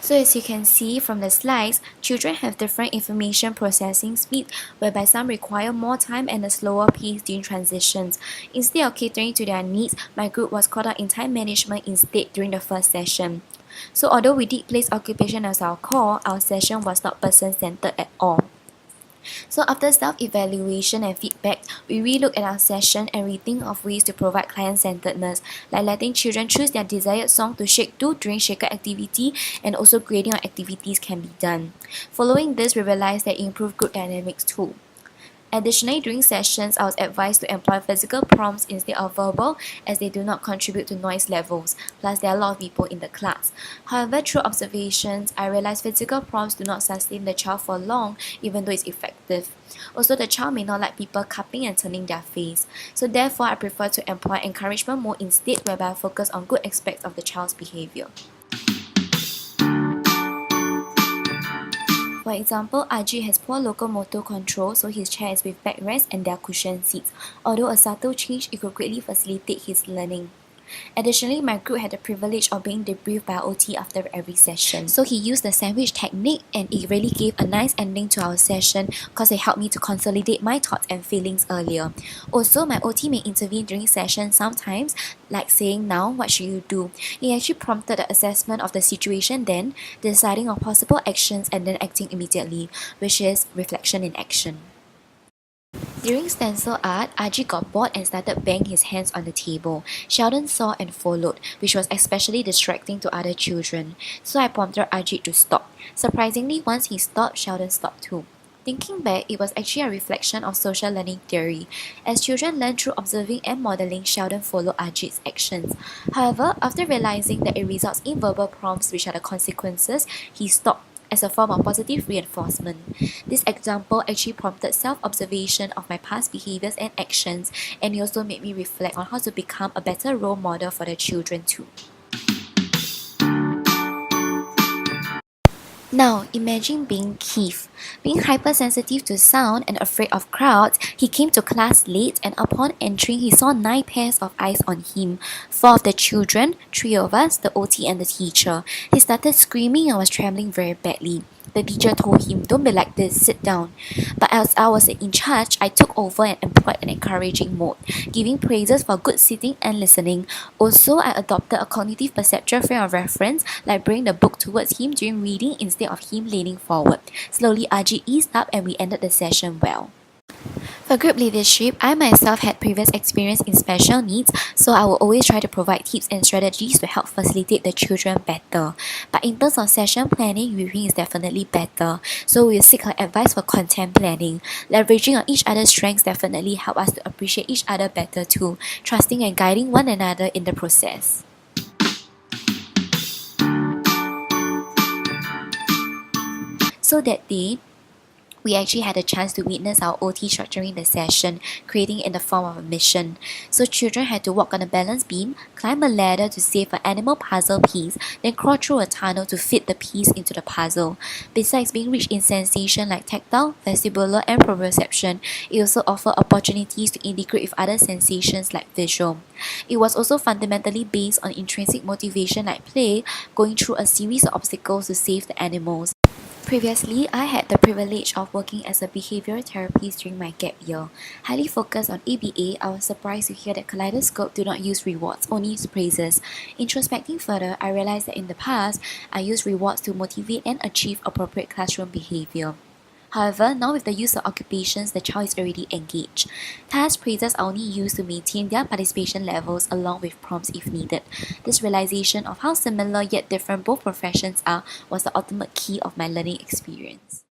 So as you can see from the slides, children have different information processing speed, whereby some require more time and a slower pace during transitions. Instead of catering to their needs, my group was caught up in time management instead during the first session. So although we did place occupation as our core, our session was not person-centered at all. So after self-evaluation and feedback, we relook at our session and rethink of ways to provide client-centeredness, like letting children choose their desired song to shake to during shaker activity, and also grading on activities can be done. Following this, we realized that it improved group dynamics too. Additionally, during sessions, I was advised to employ physical prompts instead of verbal, as they do not contribute to noise levels, plus there are a lot of people in the class. However, through observations, I realized physical prompts do not sustain the child for long, even though it's effective. Also, the child may not like people cupping and turning their face. So therefore, I prefer to employ encouragement mode instead, whereby I focus on good aspects of the child's behavior. For example, Ajit has poor locomotor control, so his chair is with backrest and there are cushion seats. Although a subtle change, it could greatly facilitate his learning. Additionally, my group had the privilege of being debriefed by OT after every session. So he used the sandwich technique, and it really gave a nice ending to our session because it helped me to consolidate my thoughts and feelings earlier. Also, my OT may intervene during sessions sometimes, like saying, "Now, what should you do?" It actually prompted the assessment of the situation then, deciding on possible actions and then acting immediately, which is reflection in action. During stencil art, Ajit got bored and started banging his hands on the table. Sheldon saw and followed, which was especially distracting to other children. So I prompted Ajit to stop. Surprisingly, once he stopped, Sheldon stopped too. Thinking back, it was actually a reflection of social learning theory. As children learn through observing and modeling, Sheldon followed Ajit's actions. However, after realizing that it results in verbal prompts which are the consequences, he stopped as a form of positive reinforcement. This example actually prompted self-observation of my past behaviors and actions, and it also made me reflect on how to become a better role model for the children too. Now, imagine being Keith. Being hypersensitive to sound and afraid of crowds, he came to class late, and upon entering, he saw 9 pairs of eyes on him. 4 of the children, 3 of us, the OT and the teacher. He started screaming and was trembling very badly. The teacher told him, "Don't be like this, sit down." But as I was in charge, I took over and employed an encouraging mode, giving praises for good sitting and listening. Also, I adopted a cognitive perceptual frame of reference, like bringing the book towards him during reading instead of him leaning forward. Slowly, Ajit eased up and we ended the session well. For group leadership, I myself had previous experience in special needs, so I will always try to provide tips and strategies to help facilitate the children better. But in terms of session planning, reviewing is definitely better, so we'll seek her advice for content planning. Leveraging on each other's strengths definitely help us to appreciate each other better too, trusting and guiding one another in the process. So that day, we actually had a chance to witness our OT structuring the session, creating it in the form of a mission. So children had to walk on a balance beam, climb a ladder to save an animal puzzle piece, then crawl through a tunnel to fit the piece into the puzzle. Besides being rich in sensation like tactile, vestibular, and proprioception, it also offered opportunities to integrate with other sensations like visual. It was also fundamentally based on intrinsic motivation like play, going through a series of obstacles to save the animals. Previously, I had the privilege of working as a behavioral therapist during my gap year. Highly focused on ABA, I was surprised to hear that Kaleidoscope do not use rewards, only praises. Introspecting further, I realized that in the past, I used rewards to motivate and achieve appropriate classroom behavior. However, now with the use of occupations, the child is already engaged. Task praises are only used to maintain their participation levels along with prompts if needed. This realization of how similar yet different both professions are was the ultimate key of my learning experience.